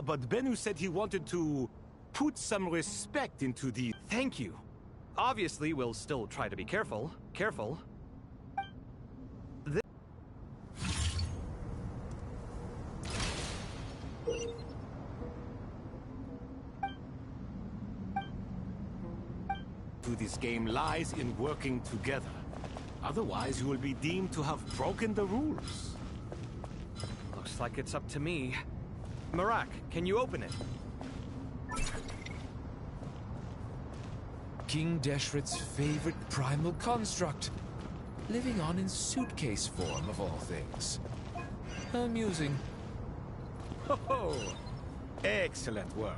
but Bennu said he wanted to put some respect into the... Thank you. Obviously, we'll still try to be careful. Careful. To this game lies in working together. Otherwise, you will be deemed to have broken the rules. Looks like it's up to me. Marak, can you open it? King Deshret's favorite primal construct. Living on in suitcase form, of all things. Amusing. Ho ho! Excellent work.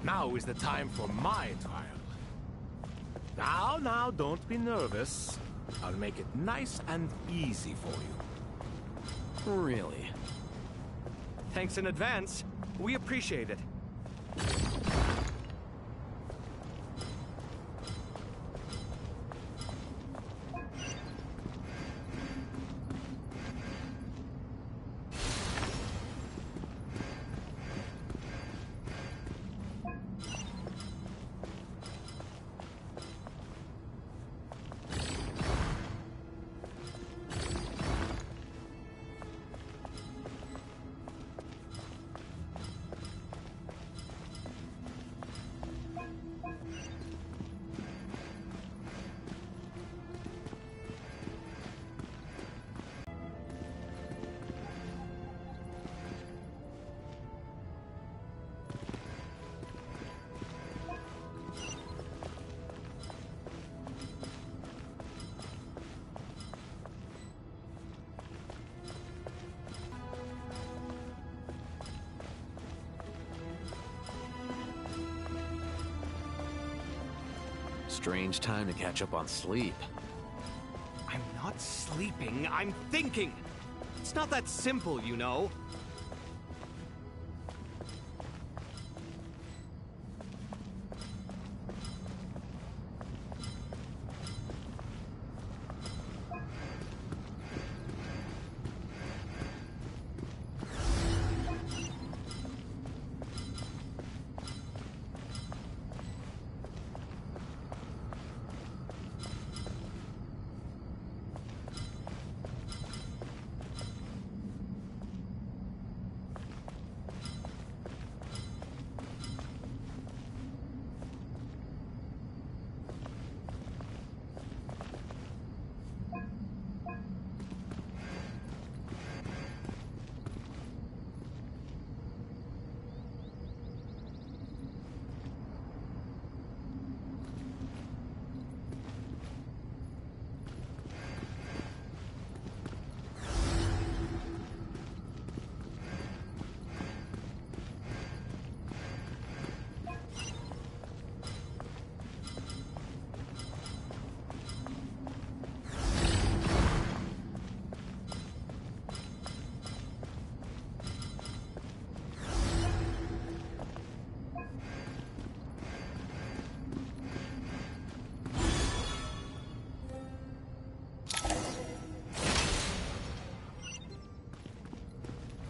Now is the time for my trial. Now, don't be nervous. I'll make it nice and easy for you. Really? Thanks in advance. We appreciate it. Strange time to catch up on sleep. I'm not sleeping, I'm thinking! It's not that simple, you know.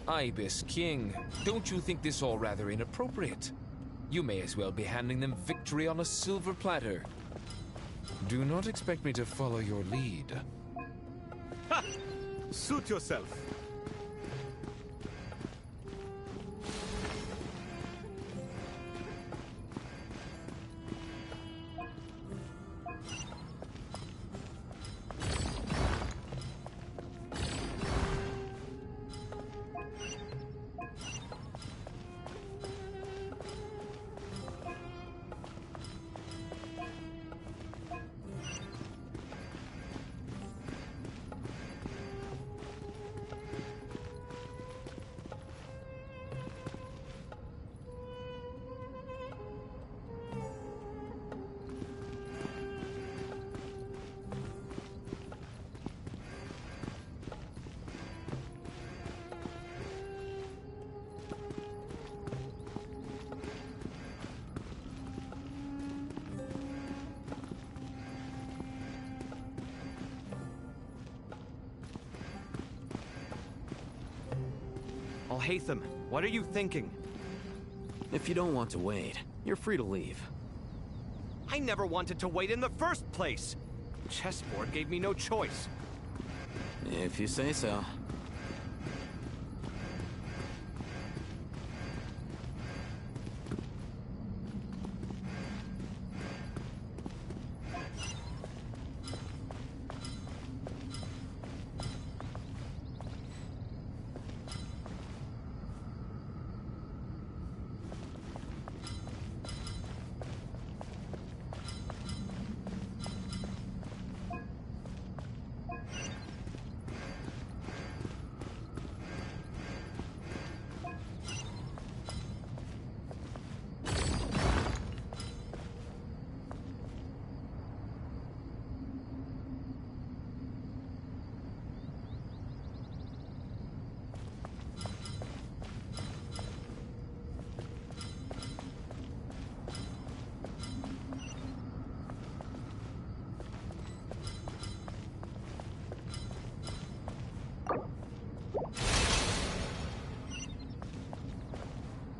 Ibis King, don't you think this all rather inappropriate? You may as well be handing them victory on a silver platter. Do not expect me to follow your lead. Ha! Suit yourself. Alhaitham, what are you thinking? If you don't want to wait, you're free to leave. I never wanted to wait in the first place! Chessboard gave me no choice. If you say so.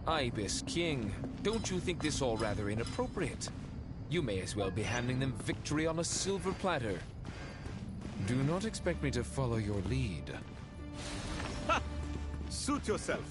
Ibis King, don't you think this all rather inappropriate? You may as well be handing them victory on a silver platter. Do not expect me to follow your lead. Ha! Suit yourself.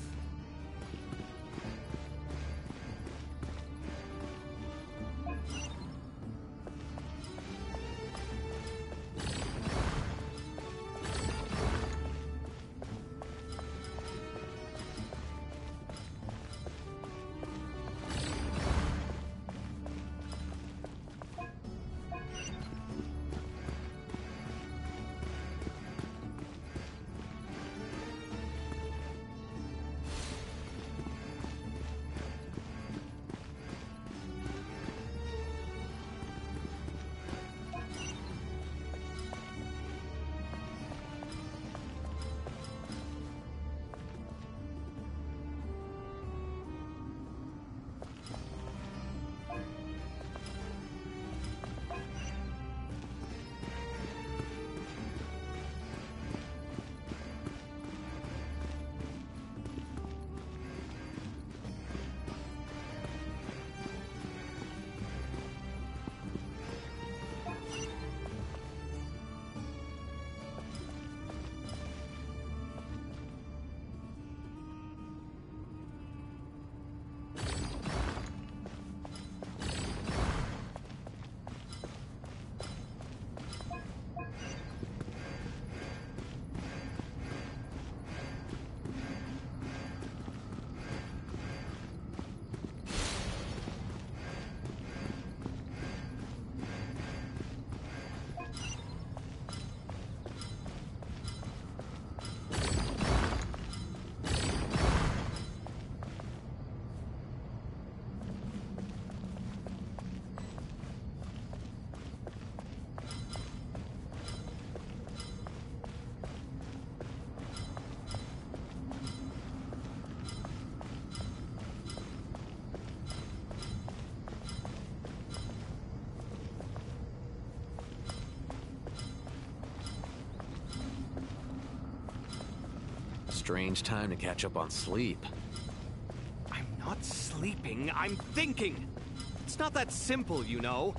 Strange time to catch up on sleep. I'm not sleeping, I'm thinking! It's not that simple, you know.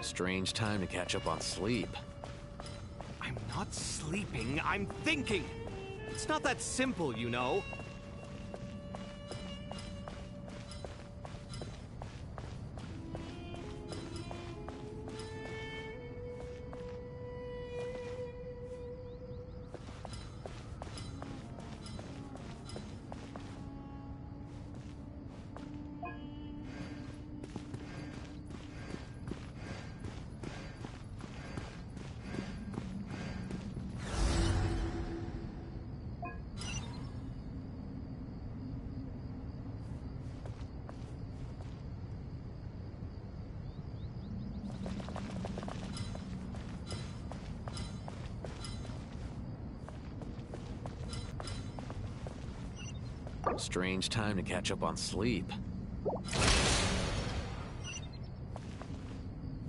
Strange time to catch up on sleep. I'm not sleeping, I'm thinking! It's not that simple, you know. Strange time to catch up on sleep.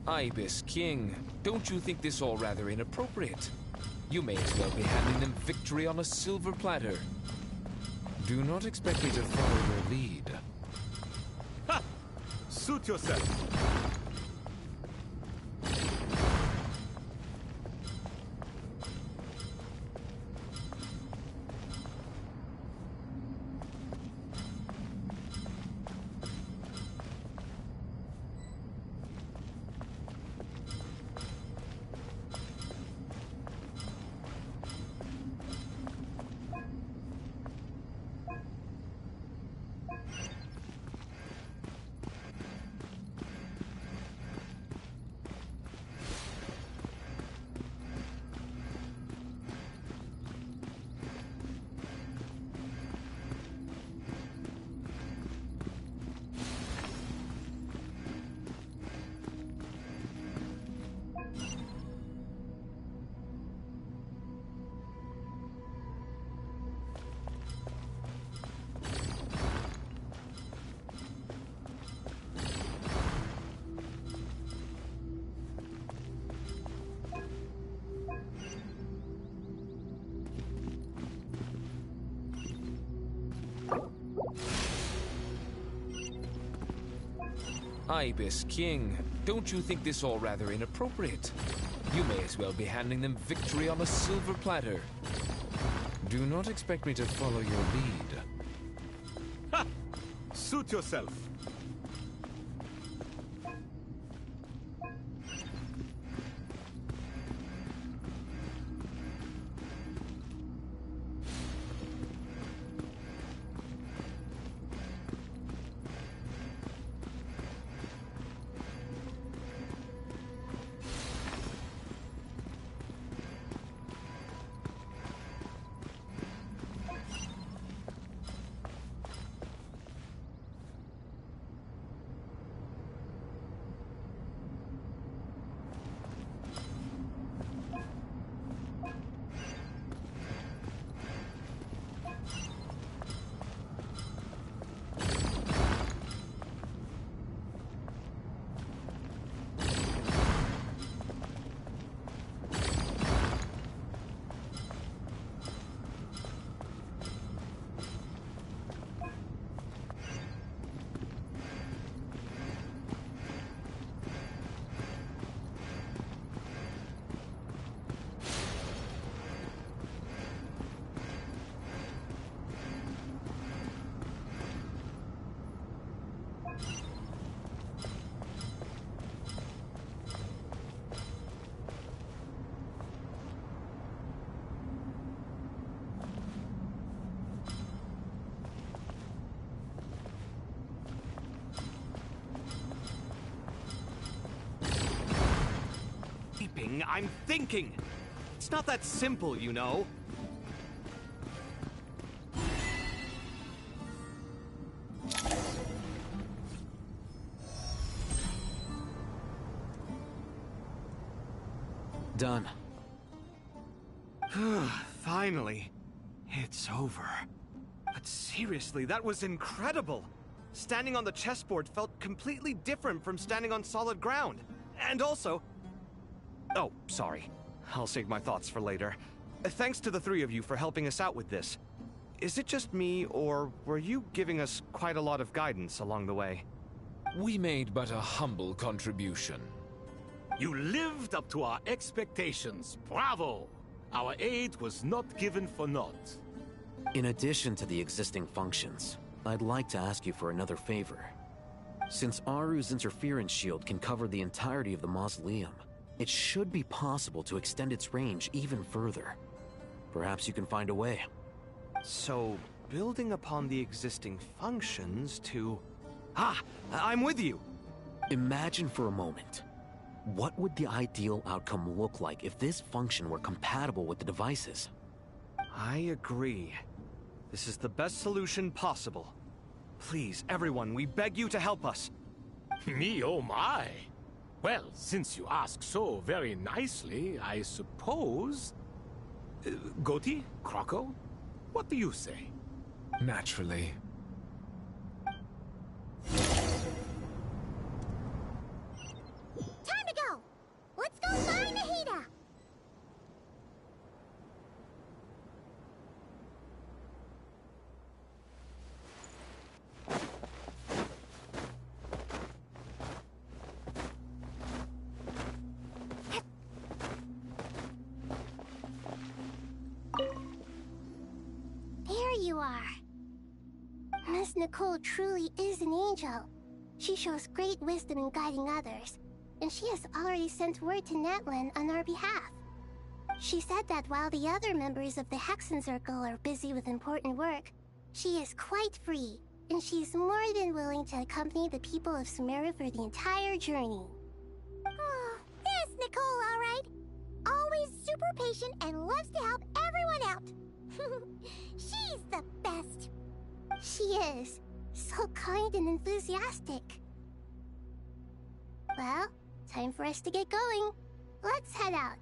Ibis King, don't you think this all rather inappropriate? You may as well be handing them victory on a silver platter. Do not expect me to follow your lead. Ha! Suit yourself. Ibis King, don't you think this all rather inappropriate? You may as well be handing them victory on a silver platter. Do not expect me to follow your lead. Ha! Suit yourself. sleeping, I'm thinking. It's not that simple, you know. Done. Finally. It's over. But seriously, that was incredible. Standing on the chessboard felt completely different from standing on solid ground. And also... Oh, sorry. I'll save my thoughts for later. Thanks to the three of you for helping us out with this. Is it just me, or were you giving us quite a lot of guidance along the way? We made but a humble contribution. You lived up to our expectations. Bravo! Our aid was not given for naught. In addition to the existing functions, I'd like to ask you for another favor. Since Aru's interference shield can cover the entirety of the mausoleum, it should be possible to extend its range even further. Perhaps you can find a way. So, building upon the existing functions to... Ah! I'm with you! Imagine for a moment. What would the ideal outcome look like if this function were compatible with the devices? I agree. This is the best solution possible. Please, everyone, we beg you to help us. Me, oh my! Well, since you ask so very nicely, I suppose... Goti? Kroko? What do you say? Naturally. Time to go! Let's go find Nahida! There you are. Miss Nicole truly is an angel. She shows great wisdom in guiding others, and she has already sent word to Natlan on our behalf. She said that while the other members of the Hexen Circle are busy with important work, she is quite free, and she's more than willing to accompany the people of Sumeru for the entire journey. Oh, there's Nicole, all right. Always super patient and loves to help everyone out. She's the best. She is. So kind and enthusiastic. Well, time for us to get going. Let's head out.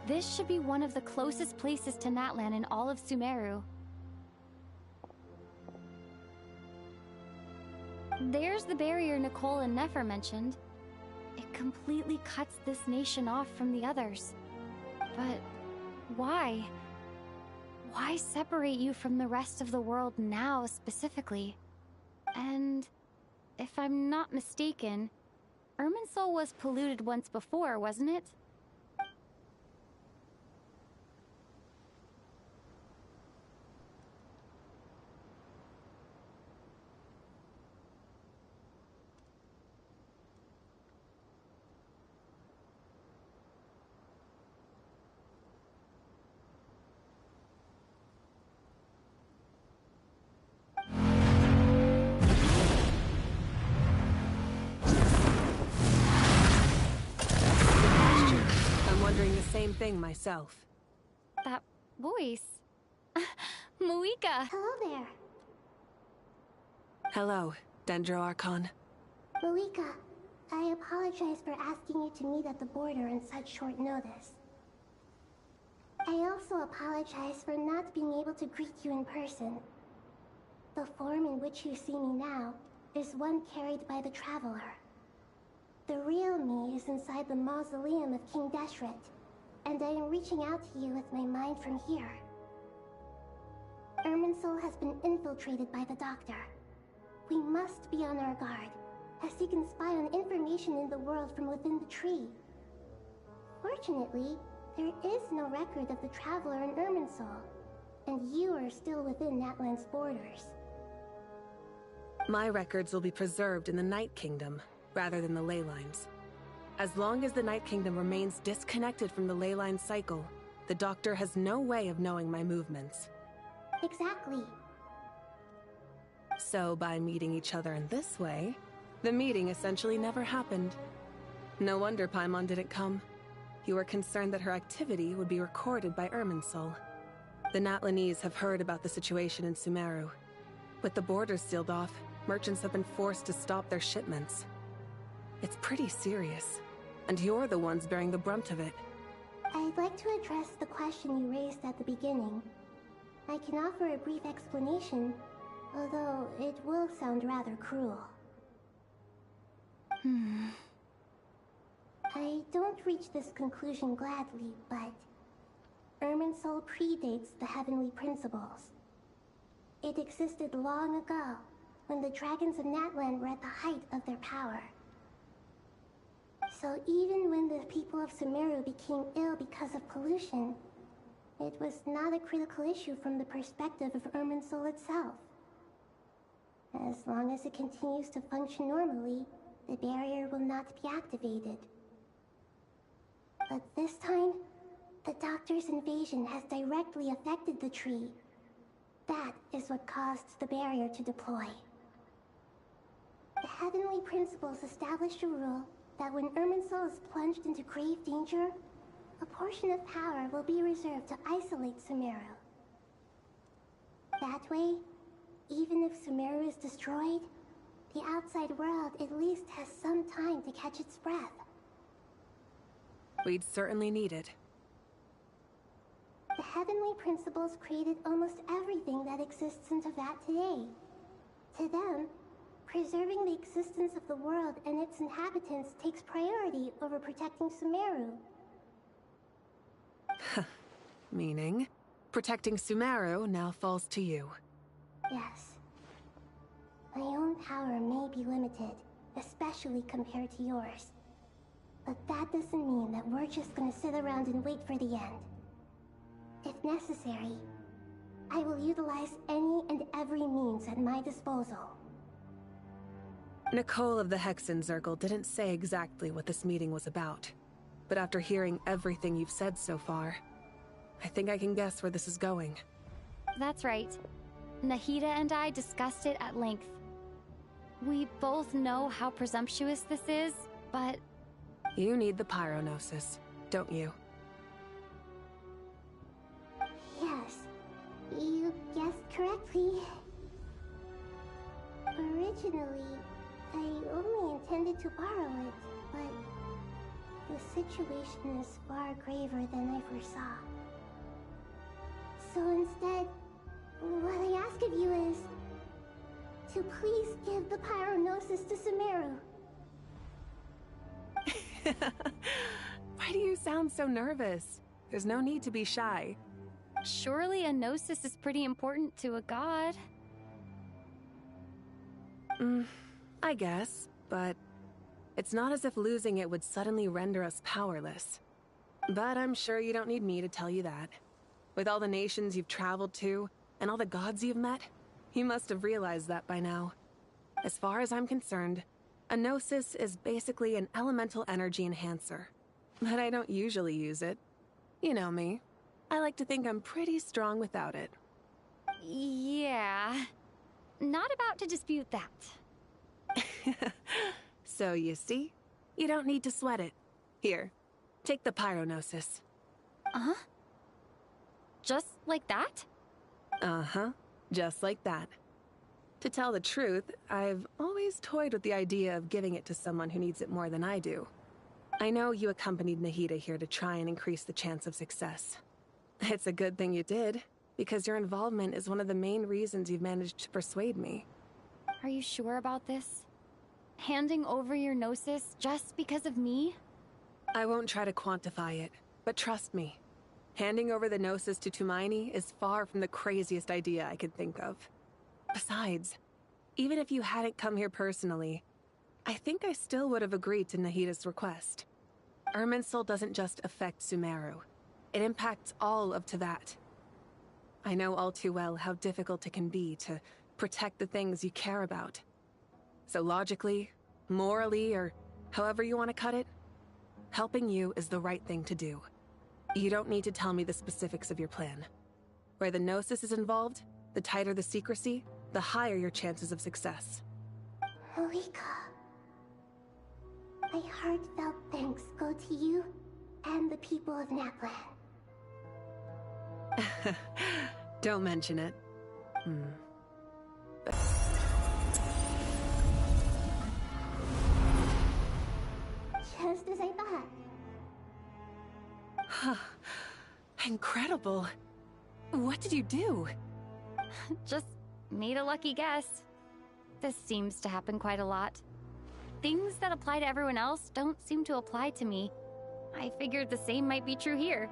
This should be one of the closest places to Natlan in all of Sumeru. There's the barrier Nicole and Nefer mentioned. It completely cuts this nation off from the others. But why? Why separate you from the rest of the world now, specifically? And if I'm not mistaken, Irminsul was polluted once before, wasn't it? I'm wondering the same thing myself. voice. Moika! Hello there. Hello, Dendro Archon. Moika, I apologize for asking you to meet at the border on such short notice. I also apologize for not being able to greet you in person. The form in which you see me now is one carried by the Traveler. The real me is inside the mausoleum of King Deshret, and I am reaching out to you with my mind from here. Irminsul has been infiltrated by the Doctor. We must be on our guard, as he can spy on information in the world from within the tree. Fortunately, there is no record of the Traveler in Irminsul, and you are still within Natlan's borders. My records will be preserved in the Night Kingdom, rather than the ley lines. As long as the Night Kingdom remains disconnected from the ley line cycle, the Doctor has no way of knowing my movements. Exactly. So by meeting each other in this way, the meeting essentially never happened. No wonder Paimon didn't come. You were concerned that her activity would be recorded by Irminsul. The Natlanese have heard about the situation in Sumeru. With the borders sealed off, merchants have been forced to stop their shipments. It's pretty serious, and you're the ones bearing the brunt of it. I'd like to address the question you raised at the beginning. I can offer a brief explanation, although it will sound rather cruel. I don't reach this conclusion gladly, but Irminsul predates the Heavenly Principles. It existed long ago, when the dragons of Natlan were at the height of their power. So even when the people of Sumeru became ill because of pollution, it was not a critical issue from the perspective of Irminsul itself. As long as it continues to function normally, the barrier will not be activated. But this time, the Doctor's invasion has directly affected the tree. That is what caused the barrier to deploy. The Heavenly Principles established a rule that when Irminsul is plunged into grave danger, a portion of power will be reserved to isolate Sumeru. That way, even if Sumeru is destroyed, the outside world at least has some time to catch its breath. We'd certainly need it. The Heavenly Principles created almost everything that exists in Teyvat today. To them, preserving the existence of the world and its inhabitants takes priority over protecting Sumeru. Meaning, protecting Sumeru now falls to you. Yes. My own power may be limited, especially compared to yours. But that doesn't mean that we're just gonna sit around and wait for the end. If necessary, I will utilize any and every means at my disposal. Nicole of the Hexen Circle didn't say exactly what this meeting was about. But after hearing everything you've said so far, I think I can guess where this is going. That's right. Nahida and I discussed it at length. We both know how presumptuous this is, but... You need the Pyronosis, don't you? Yes, you guessed correctly. Originally, I only intended to borrow it, but the situation is far graver than I foresaw. So instead, what I ask of you is to please give the Pyronosis to Sumeru. Why do you sound so nervous? There's no need to be shy. Surely a gnosis is pretty important to a god. I guess, but it's not as if losing it would suddenly render us powerless. But I'm sure you don't need me to tell you that. With all the nations you've traveled to, and all the gods you've met, you must have realized that by now. As far as I'm concerned, a gnosis is basically an elemental energy enhancer. But I don't usually use it. You know me. I like to think I'm pretty strong without it. Yeah. Not about to dispute that. So you see? You don't need to sweat it. Here, take the Pyronosis. Uh-huh. Just like that? Uh-huh. Just like that. To tell the truth, I've always toyed with the idea of giving it to someone who needs it more than I do. I know you accompanied Nahida here to try and increase the chance of success. It's a good thing you did, because your involvement is one of the main reasons you've managed to persuade me. Are you sure about this? Handing over your Gnosis just because of me? I won't try to quantify it, but trust me. Handing over the Gnosis to Tumaini is far from the craziest idea I could think of. Besides, even if you hadn't come here personally, I think I still would have agreed to Nahida's request. Irminsul doesn't just affect Sumeru. It impacts all of Teyvat. I know all too well how difficult it can be to protect the things you care about. So logically, morally, or however you want to cut it, helping you is the right thing to do. You don't need to tell me the specifics of your plan. Where the Gnosis is involved, the tighter the secrecy, the higher your chances of success. Malika, my heartfelt thanks go to you and the people of Natlan. Don't mention it. Just as I thought. Incredible. What did you do? Just made a lucky guess. This seems to happen quite a lot. Things that apply to everyone else don't seem to apply to me. I figured the same might be true here.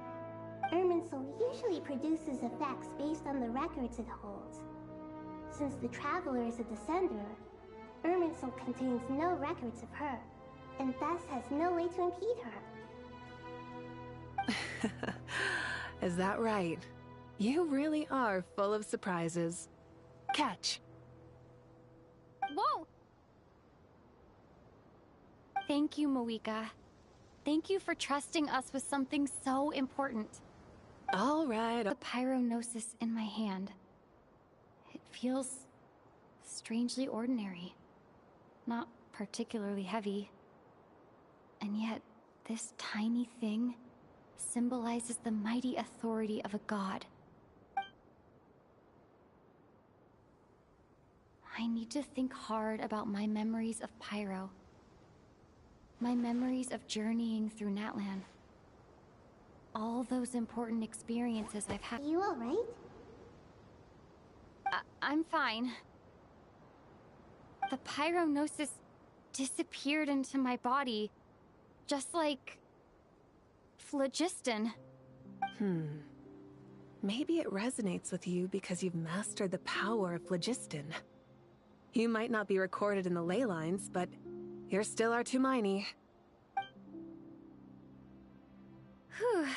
Irminsul usually produces effects based on the records it holds. Since the Traveler is a Descender, Irminsul contains no records of her, and thus has no way to impede her. Is that right? You really are full of surprises. Catch. Whoa! Thank you, Moika. Thank you for trusting us with something so important. All right. The Pyronosis in my hand. It feels strangely ordinary. Not particularly heavy. And yet, this tiny thing symbolizes the mighty authority of a god. I need to think hard about my memories of Pyro. My memories of journeying through Natlan. All those important experiences I've had. You alright? I'm fine. The Pyronosis disappeared into my body, just like Phlogiston. Maybe it resonates with you because you've mastered the power of Phlogiston. You might not be recorded in the ley lines, but you're still our Tumaini. Whew.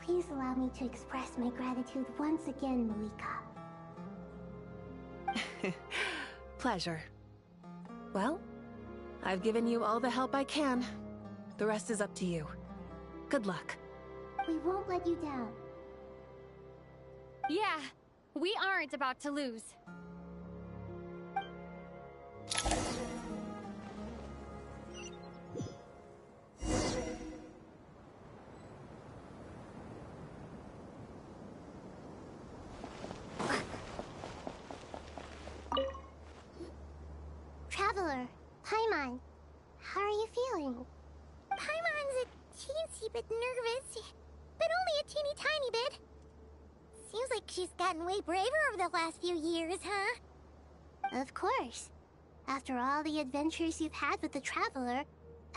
Please allow me to express my gratitude once again, Malika. Pleasure. Well, I've given you all the help I can. The rest is up to you. Good luck. We won't let you down. Yeah, we aren't about to lose. Traveler, Paimon, how are you feeling? Paimon's a teensy bit nervous, but only a teeny tiny bit. Seems like she's gotten way braver over the last few years, huh? Of course. After all the adventures you've had with the Traveler,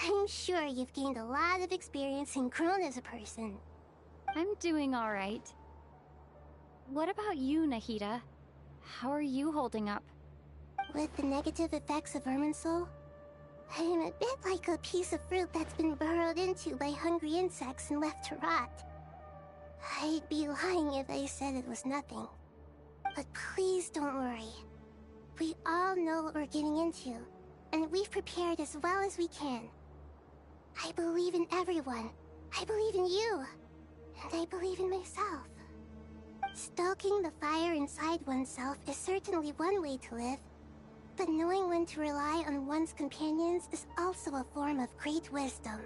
I'm sure you've gained a lot of experience and grown as a person. I'm doing all right. What about you, Nahida? How are you holding up? With the negative effects of Irminsul, I'm a bit like a piece of fruit that's been burrowed into by hungry insects and left to rot. I'd be lying if I said it was nothing. But please don't worry. We all know what we're getting into, and we've prepared as well as we can. I believe in everyone. I believe in you. And I believe in myself. Stoking the fire inside oneself is certainly one way to live, but knowing when to rely on one's companions is also a form of great wisdom.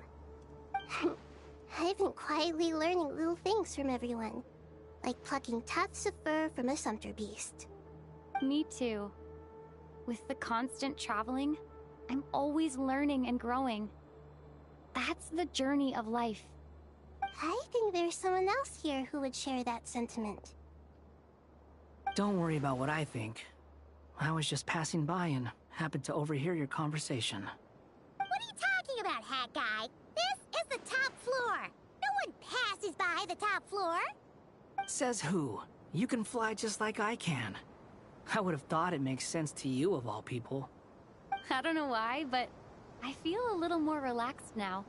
I've been quietly learning little things from everyone, like plucking tufts of fur from a sumpter beast. Me too. With the constant traveling, I'm always learning and growing. That's the journey of life. I think there's someone else here who would share that sentiment. Don't worry about what I think. I was just passing by and happened to overhear your conversation. What are you talking about, Hat Guy? This is the top floor. No one passes by the top floor. Says who? You can fly just like I can. I would have thought it makes sense to you of all people. I don't know why, but I feel a little more relaxed now.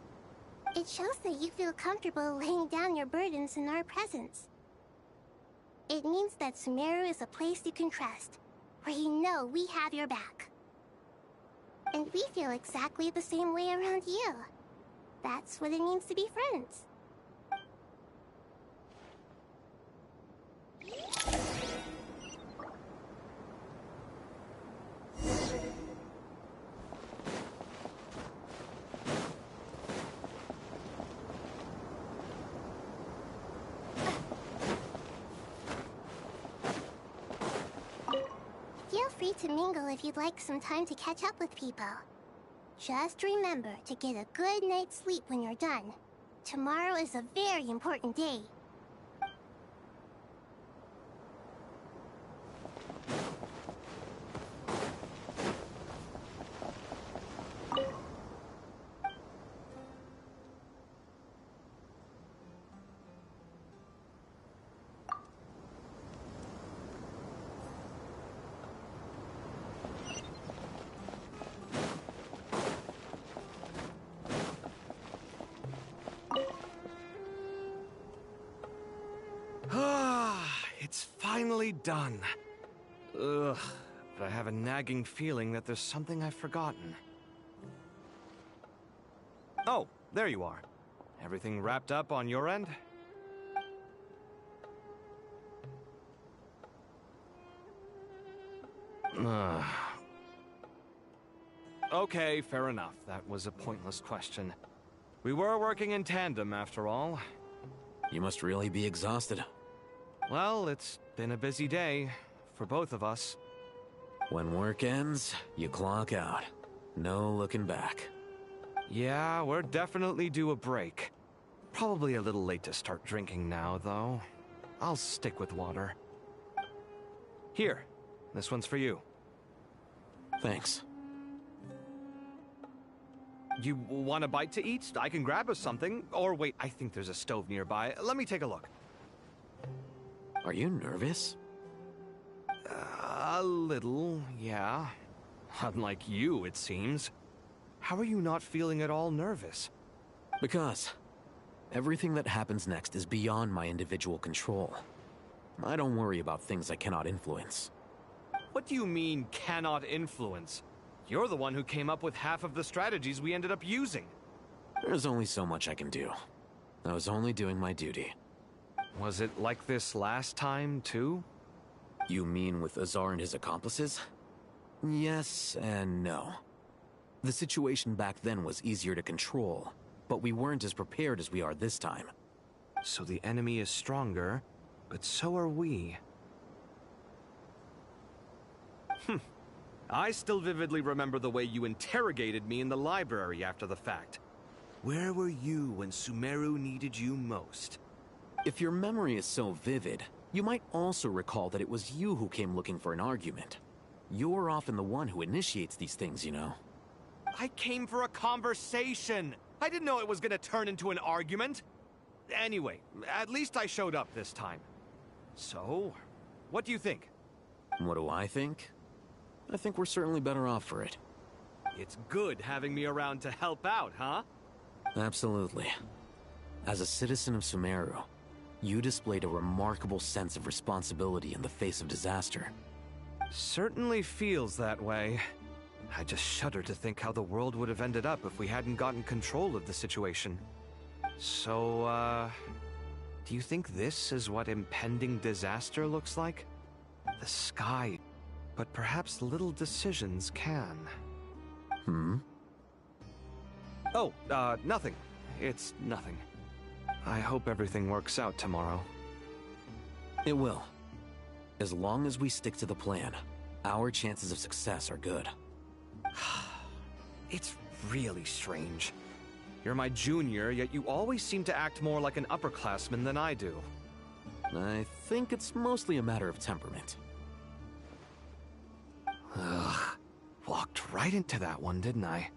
It shows that you feel comfortable laying down your burdens in our presence. It means that Sumeru is a place you can trust, where you know we have your back. And we feel exactly the same way around you. That's what it means to be friends. Feel free to mingle if you'd like some time to catch up with people. Just remember to get a good night's sleep when you're done. Tomorrow is a very important day. It's finally done. Ugh, but I have a nagging feeling that there's something I've forgotten. Oh, there you are. Everything wrapped up on your end? Okay, fair enough. That was a pointless question. We were working in tandem, after all. You must really be exhausted. Well, it's been a busy day for both of us. When work ends, you clock out. No looking back. Yeah, we're definitely due a break. Probably a little late to start drinking now, though. I'll stick with water. Here, this one's for you. Thanks. You want a bite to eat? I can grab us something. Or wait, I think there's a stove nearby. Let me take a look. Are you nervous? A little, yeah. Unlike you, it seems. How are you not feeling at all nervous? Because everything that happens next is beyond my individual control. I don't worry about things I cannot influence. What do you mean, cannot influence? You're the one who came up with half of the strategies we ended up using. There's only so much I can do. I was only doing my duty. Was it like this last time, too? You mean with Azar and his accomplices? Yes and no. The situation back then was easier to control, but we weren't as prepared as we are this time. So the enemy is stronger, but so are we. I still vividly remember the way you interrogated me in the library after the fact. Where were you when Sumeru needed you most? If your memory is so vivid, you might also recall that it was you who came looking for an argument. You're often the one who initiates these things, you know. I came for a conversation! I didn't know it was gonna turn into an argument! Anyway, at least I showed up this time. So, what do you think? What do I think? I think we're certainly better off for it. It's good having me around to help out, huh? Absolutely. As a citizen of Sumeru, you displayed a remarkable sense of responsibility in the face of disaster. Certainly feels that way. I just shudder to think how the world would have ended up if we hadn't gotten control of the situation. So, Do you think this is what impending disaster looks like? The sky, but perhaps little decisions can. Oh, nothing. It's nothing. I hope everything works out tomorrow. It will. As long as we stick to the plan, our chances of success are good. It's really strange. You're my junior, yet you always seem to act more like an upperclassman than I do. I think it's mostly a matter of temperament. Ugh. Walked right into that one, didn't I?